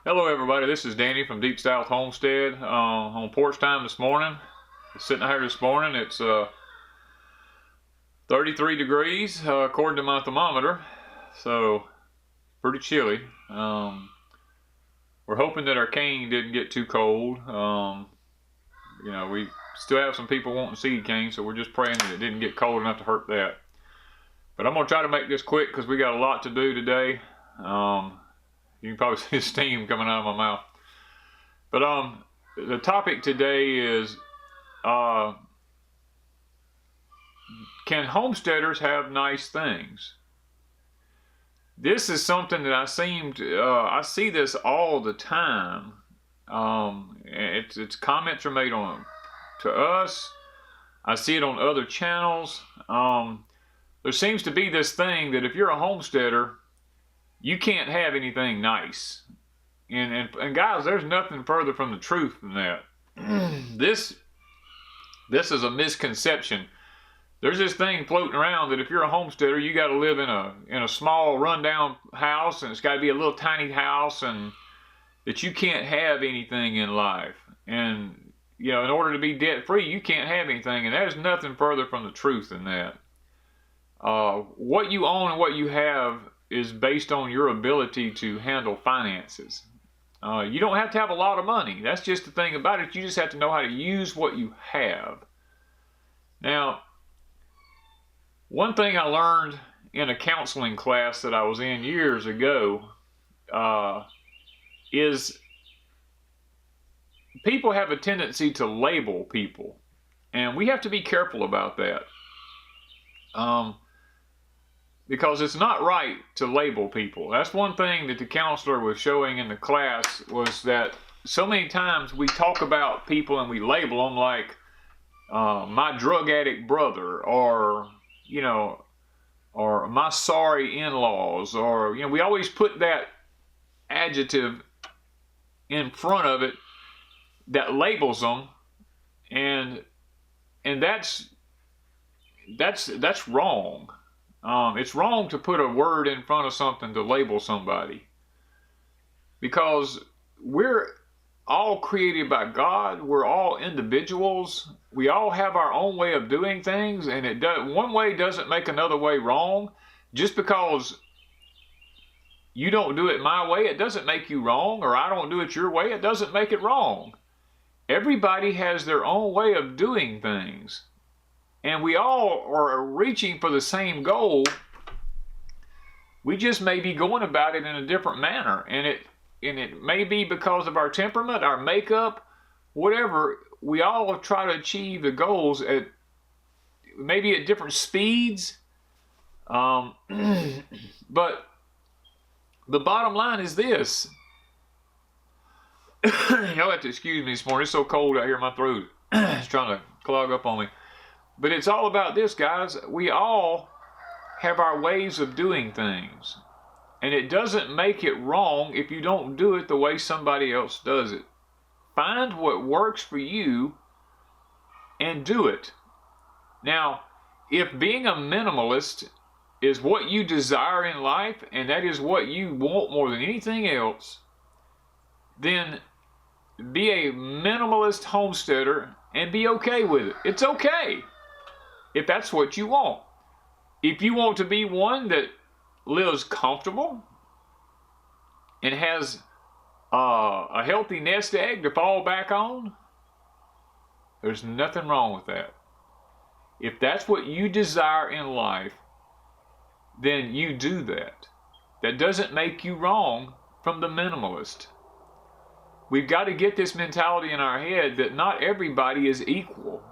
Hello everybody, this is Danny from Deep South Homestead on porch time this morning. Sitting here this morning, it's 33 degrees according to my thermometer, so pretty chilly. We're hoping that our cane didn't get too cold. You know, we still have some people wanting seed cane, so we're just praying that it didn't get cold enough to hurt that. But I'm going to try to make this quick because we got a lot to do today. You can probably see the steam coming out of my mouth. But the topic today is, can homesteaders have nice things? This is something that I see this all the time. It's comments are made on to us. I see it on other channels. There seems to be this thing that if you're a homesteader, you can't have anything nice. And guys, there's nothing further from the truth than that. This is a misconception. There's this thing floating around that if you're a homesteader, you got to live in a small rundown house, and it's got to be a little tiny house, and that you can't have anything in life. And you know, in order to be debt free, you can't have anything, and there's nothing further from the truth than that. What you own and what you have is based on your ability to handle finances. You don't have to have a lot of money. That's just the thing about it. You just have to know how to use what you have. Now, one thing I learned in a counseling class that I was in years ago is people have a tendency to label people, and we have to be careful about that. Because it's not right to label people. That's one thing that the counselor was showing in the class, was that so many times we talk about people and we label them like my drug addict brother, or you know, or my sorry in-laws, or you know, we always put that adjective in front of it that labels them, and that's wrong. It's wrong to put a word in front of something to label somebody, because we're all created by God. We're all individuals. We all have our own way of doing things, and one way doesn't make another way wrong. Just because you don't do it my way, it doesn't make you wrong, or I don't do it your way, it doesn't make it wrong. Everybody has their own way of doing things. And we all are reaching for the same goal. We just may be going about it in a different manner. And it may be because of our temperament, our makeup, whatever. We all try to achieve the goals at maybe at different speeds. But the bottom line is this. Y'all have to excuse me this morning. It's so cold out here. My throat is trying to clog up on me. But it's all about this, guys. We all have our ways of doing things. And it doesn't make it wrong if you don't do it the way somebody else does it. Find what works for you and do it. Now, if being a minimalist is what you desire in life, and that is what you want more than anything else, then be a minimalist homesteader and be okay with it. It's okay if that's what you want. If you want to be one that lives comfortable and has a healthy nest egg to fall back on, there's nothing wrong with that. If that's what you desire in life, then you do that. That doesn't make you wrong from the minimalist. We've got to get this mentality in our head that not everybody is equal.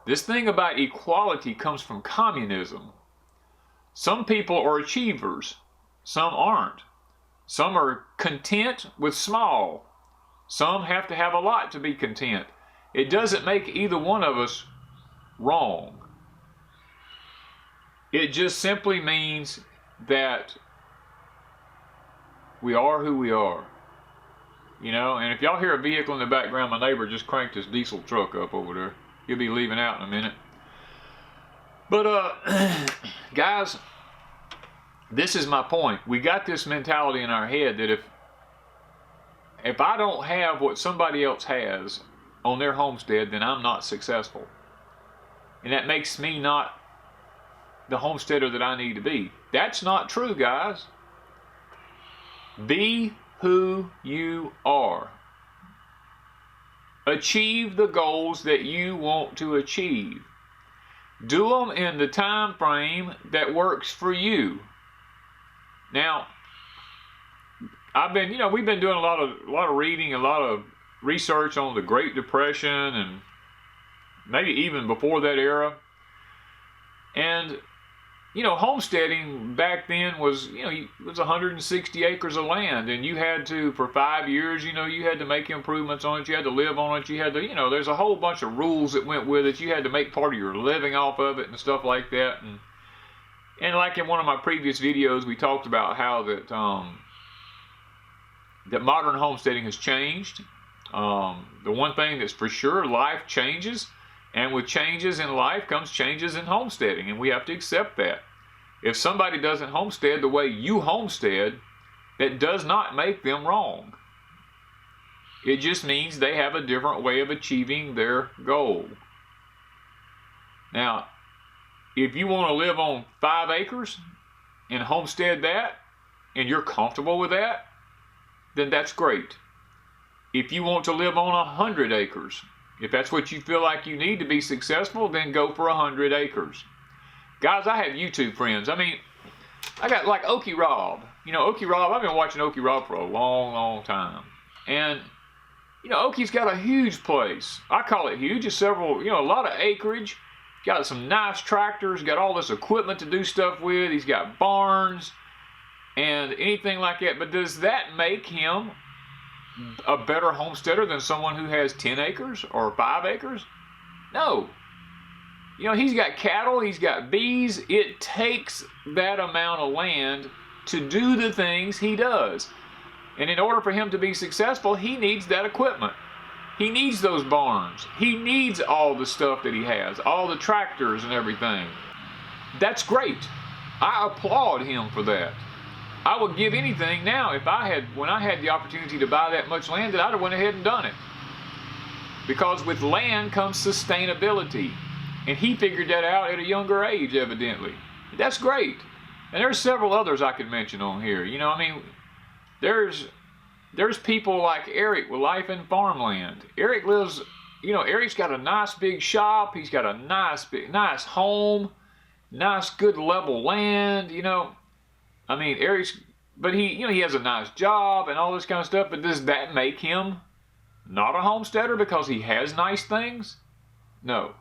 This thing about equality comes from communism. Some people are achievers, some aren't. Some are content with small. Some have to have a lot to be content. It doesn't make either one of us wrong. It just simply means that we are who we are. You know, and if y'all hear a vehicle in the background, my neighbor just cranked his diesel truck up over there. He'll be leaving out in a minute. But guys, this is my point. We got this mentality in our head that if I don't have what somebody else has on their homestead, then I'm not successful. And that makes me not the homesteader that I need to be. That's not true, guys. Be who you are. Achieve the goals that you want to achieve. Do them in the time frame that works for you. Now, we've been doing a lot of reading, a lot of research on the Great Depression and maybe even before that era. And homesteading back then was, it was 160 acres of land, and you had to, for 5 years, you had to make improvements on it, you had to live on it, you had to, there's a whole bunch of rules that went with it, you had to make part of your living off of it and stuff like that. And like in one of my previous videos, we talked about how that modern homesteading has changed. The one thing that's for sure, life changes, and with changes in life comes changes in homesteading, and we have to accept that. If somebody doesn't homestead the way you homestead, that does not make them wrong. It just means they have a different way of achieving their goal. Now, if you want to live on 5 acres and homestead that, and you're comfortable with that, then that's great. If you want to live on 100 acres, if that's what you feel like you need to be successful, then go for 100 acres. Guys, I have YouTube friends. I got like Okie Rob. Okie Rob, I've been watching Okie Rob for a long, long time. And, Okie's got a huge place. I call it huge. It's several, a lot of acreage. Got some nice tractors, got all this equipment to do stuff with. He's got barns and anything like that. But does that make him a better homesteader than someone who has 10 acres or 5 acres? No. He's got cattle, he's got bees. It takes that amount of land to do the things he does. And in order for him to be successful, he needs that equipment. He needs those barns. He needs all the stuff that he has, all the tractors and everything. That's great. I applaud him for that. I would give anything now when I had the opportunity to buy that much land, that I'd have went ahead and done it. Because with land comes sustainability. And he figured that out at a younger age, evidently. That's great. And there's several others I could mention on here. There's people like Eric with Life in Farmland. Eric lives, Eric's got a nice big shop. He's got a nice home, nice good level land, Eric's, but he has a nice job and all this kind of stuff. But does that make him not a homesteader because he has nice things? No.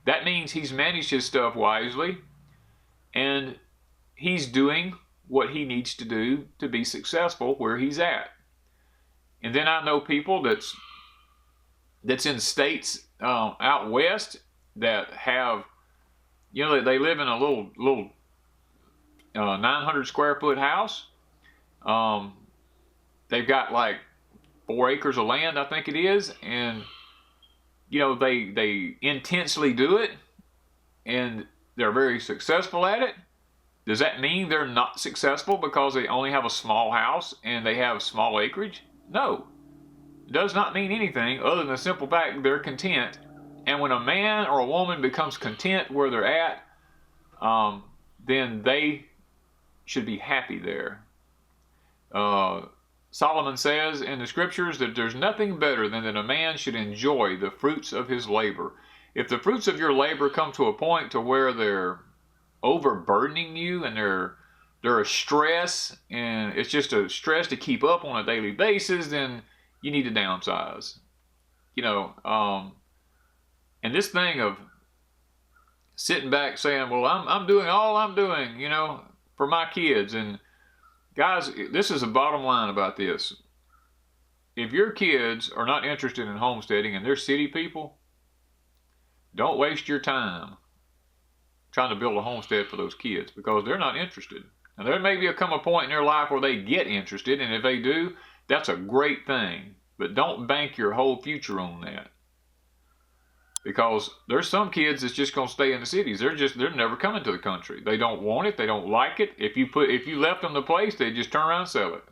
That means he's managed his stuff wisely, and he's doing what he needs to do to be successful where he's at. And then I know people that's in states out west that have, they live in a little 900 square foot house. They've got like 4 acres of land, I think it is, and they intensely do it, and they're very successful at it. Does that mean they're not successful because they only have a small house and they have small acreage? No. It does not mean anything other than the simple fact they're content. And when a man or a woman becomes content where they're at, then they should be happy there. Solomon says in the scriptures that there's nothing better than that a man should enjoy the fruits of his labor. If the fruits of your labor come to a point to where they're overburdening you and they're a stress, and it's just a stress to keep up on a daily basis, then you need to downsize. And this thing of sitting back saying, well, I'm doing all I'm doing, for my kids. And guys, this is the bottom line about this. If your kids are not interested in homesteading and they're city people, don't waste your time trying to build a homestead for those kids, because they're not interested. And there may come a point in their life where they get interested, and if they do, that's a great thing. But don't bank your whole future on that. Because there's some kids that's just going to stay in the cities. They're never coming to the country. They don't want it. They don't like it. If you left them the place, they just turn around and sell it.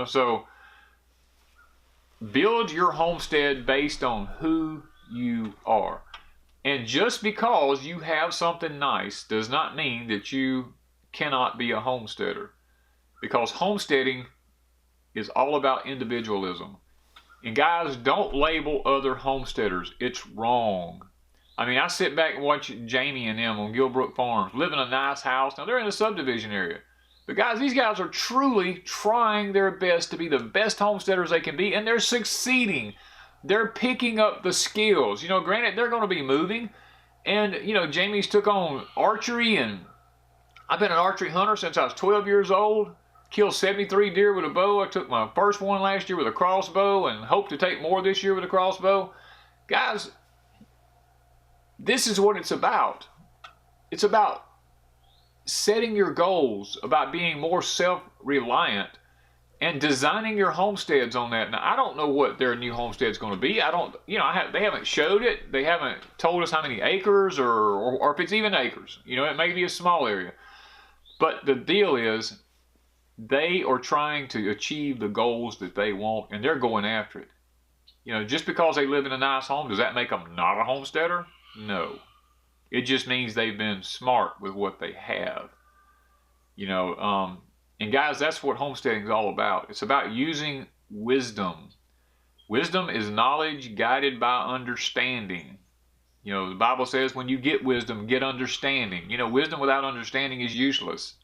So Build your homestead based on who you are. And just because you have something nice does not mean that you cannot be a homesteader. Because homesteading is all about individualism. And guys, don't label other homesteaders. It's wrong. I mean, I sit back and watch Jamie and them on Gilbrook Farms, live in a nice house. Now, they're in a subdivision area. But guys, these guys are truly trying their best to be the best homesteaders they can be, and they're succeeding. They're picking up the skills. You know, granted, they're going to be moving. And, you know, Jamie's took on archery, and I've been an archery hunter since I was 12 years old. Killed 73 deer with a bow. I took my first one last year with a crossbow and hope to take more this year with a crossbow. Guys, this is what it's about. It's about setting your goals, about being more self-reliant, and designing your homesteads on that. Now, I don't know what their new homestead's going to be. They haven't showed it. They haven't told us how many acres or if it's even acres. You know, it may be a small area. But the deal is, they are trying to achieve the goals that they want, and they're going after it. You know, just because they live in a nice home, does that make them not a homesteader? No. It just means they've been smart with what they have. You know, and guys, that's what homesteading is all about. It's about using wisdom. Wisdom is knowledge guided by understanding. You know, the Bible says when you get wisdom, get understanding. You know, wisdom without understanding is useless.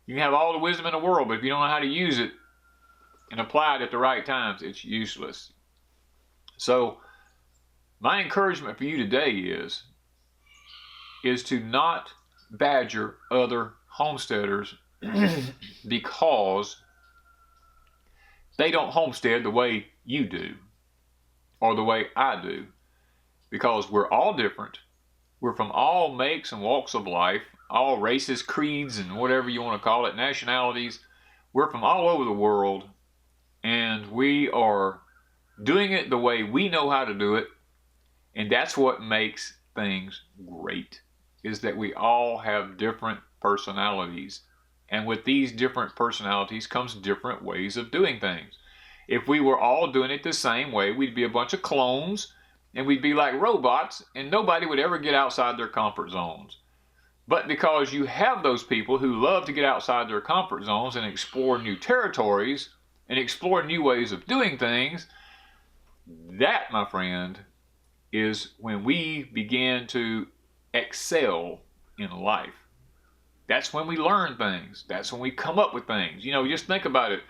You can have all the wisdom in the world, but if you don't know how to use it and apply it at the right times, it's useless. So, my encouragement for you today is to not badger other homesteaders because they don't homestead the way you do or the way I do. Because we're all different. We're from all makes and walks of life, all races, creeds, and whatever you want to call it, nationalities. We're from all over the world, and we are doing it the way we know how to do it, and that's what makes things great, is that we all have different personalities, and with these different personalities comes different ways of doing things. If we were all doing it the same way, we'd be a bunch of clones, and we'd be like robots, and nobody would ever get outside their comfort zones. But because you have those people who love to get outside their comfort zones and explore new territories and explore new ways of doing things, that, my friend, is when we begin to excel in life. That's when we learn things. That's when we come up with things. You know, just think about it.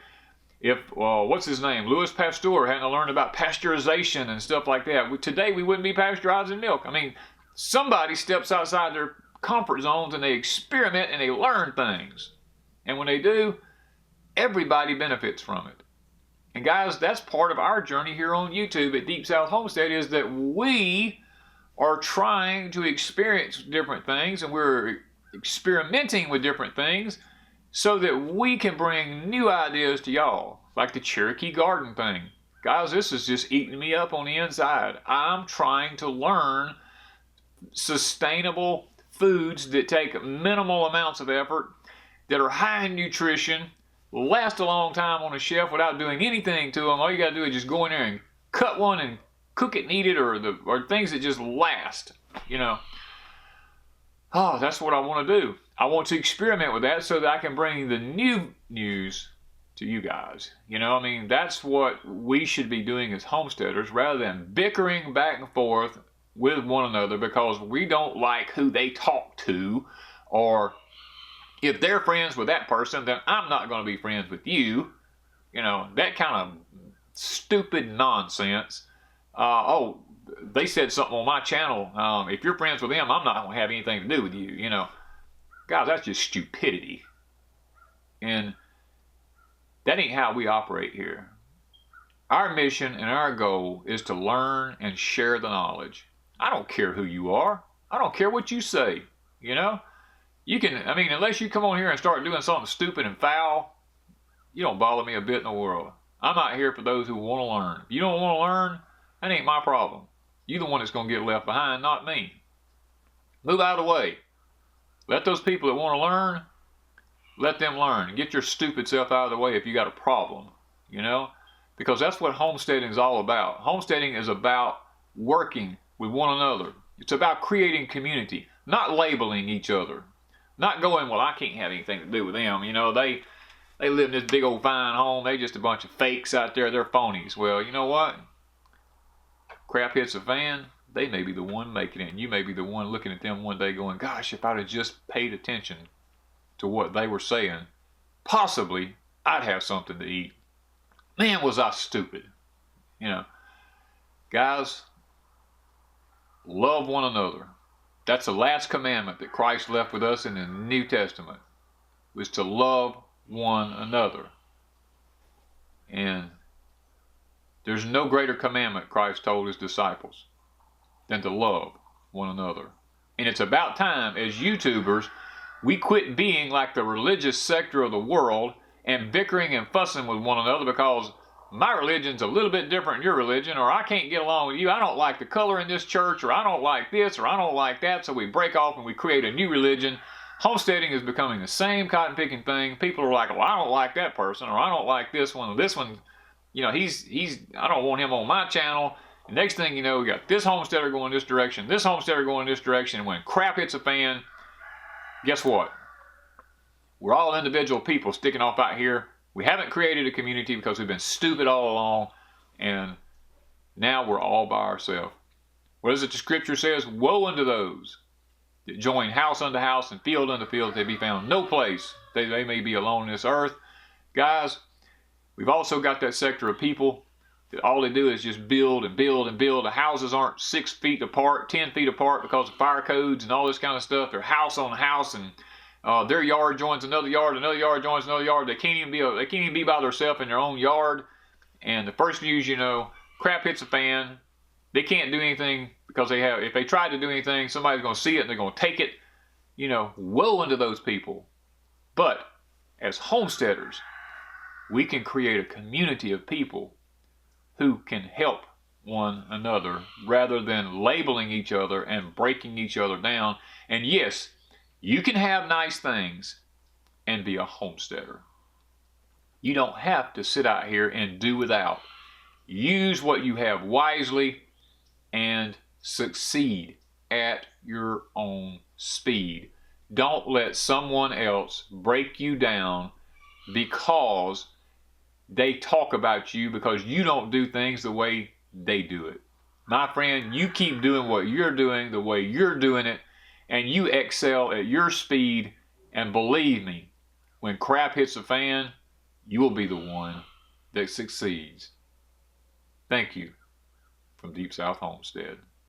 If, what's his name? Louis Pasteur hadn't learned about pasteurization and stuff like that, today we wouldn't be pasteurizing milk. I mean, somebody steps outside their comfort zones and they experiment and they learn things. And when they do, everybody benefits from it. And guys, that's part of our journey here on YouTube at Deep South Homestead, is that we are trying to experience different things, and we're experimenting with different things so that we can bring new ideas to y'all, like the Cherokee garden thing. Guys, this is just eating me up on the inside. I'm trying to learn sustainable foods that take minimal amounts of effort, that are high in nutrition, last a long time on a shelf without doing anything to them. All you got to do is just go in there and cut one and cook it and eat it, or things that just last, you know. Oh, that's what I want to do. I want to experiment with that so that I can bring the new news to you guys. You know, I mean, that's what we should be doing as homesteaders, rather than bickering back and forth with one another because we don't like who they talk to, or if they're friends with that person, then I'm not going to be friends with you. You know, that kind of stupid nonsense. They said something on my channel. If you're friends with them, I'm not going to have anything to do with you. You know, guys, that's just stupidity. And that ain't how we operate here. Our mission and our goal is to learn and share the knowledge. I don't care who you are. I don't care what you say. You know, you can, I mean, unless you come on here and start doing something stupid and foul, you don't bother me a bit in the world. I'm out here for those who want to learn. If you don't want to learn, that ain't my problem. You're the one that's going to get left behind, not me. Move out of the way. Let those people that want to learn, let them learn. Get your stupid self out of the way if you got a problem, you know. because that's what homesteading is all about. Homesteading is about working with one another. It's about creating community, not labeling each other, not going, well, I can't have anything to do with them. You know, they live in this big old fine home. They just a bunch of fakes out there. They're phonies. Well, you know what? Crap hits a fan, they may be the one making it, and you may be the one looking at them one day going, gosh, if I'd have just paid attention to what they were saying, possibly I'd have something to eat. Man, was I stupid. You know, guys, love one another. That's the last commandment that Christ left with us in the New Testament, was to love one another. And there's no greater commandment, Christ told his disciples, than to love one another. And it's about time, as YouTubers, we quit being like the religious sector of the world and bickering and fussing with one another because my religion's a little bit different than your religion, or I can't get along with you, I don't like the color in this church, or I don't like this, or I don't like that, so we break off and we create a new religion. Homesteading is becoming the same cotton picking thing. People are like, well, I don't like that person, or I don't like this one, you know, I don't want him on my channel. And next thing you know, we got this homesteader going this direction, this homesteader going this direction, and when crap hits a fan, guess what? We're all individual people sticking off out here. We haven't created a community because we've been stupid all along, and now we're all by ourselves. What is it the scripture says? Woe unto those that join house unto house and field unto field, they be found no place. They may be alone on this earth. Guys, we've also got that sector of people that all they do is just build and build and build. The houses aren't 6 feet apart, 10 feet apart because of fire codes and all this kind of stuff. They're house on house, and their yard joins another yard joins another yard. They can't even be by themselves in their own yard. And the first news you know, crap hits a fan. They can't do anything because if they try to do anything, somebody's going to see it and they're going to take it. You know, woe unto those people. But as homesteaders, we can create a community of people who can help one another rather than labeling each other and breaking each other down. And yes, you can have nice things and be a homesteader. You don't have to sit out here and do without. Use what you have wisely and succeed at your own speed. Don't let someone else break you down because they talk about you because you don't do things the way they do it. My friend, you keep doing what you're doing the way you're doing it, and you excel at your speed, and believe me, when crap hits the fan, you will be the one that succeeds. Thank you from Deep South Homestead.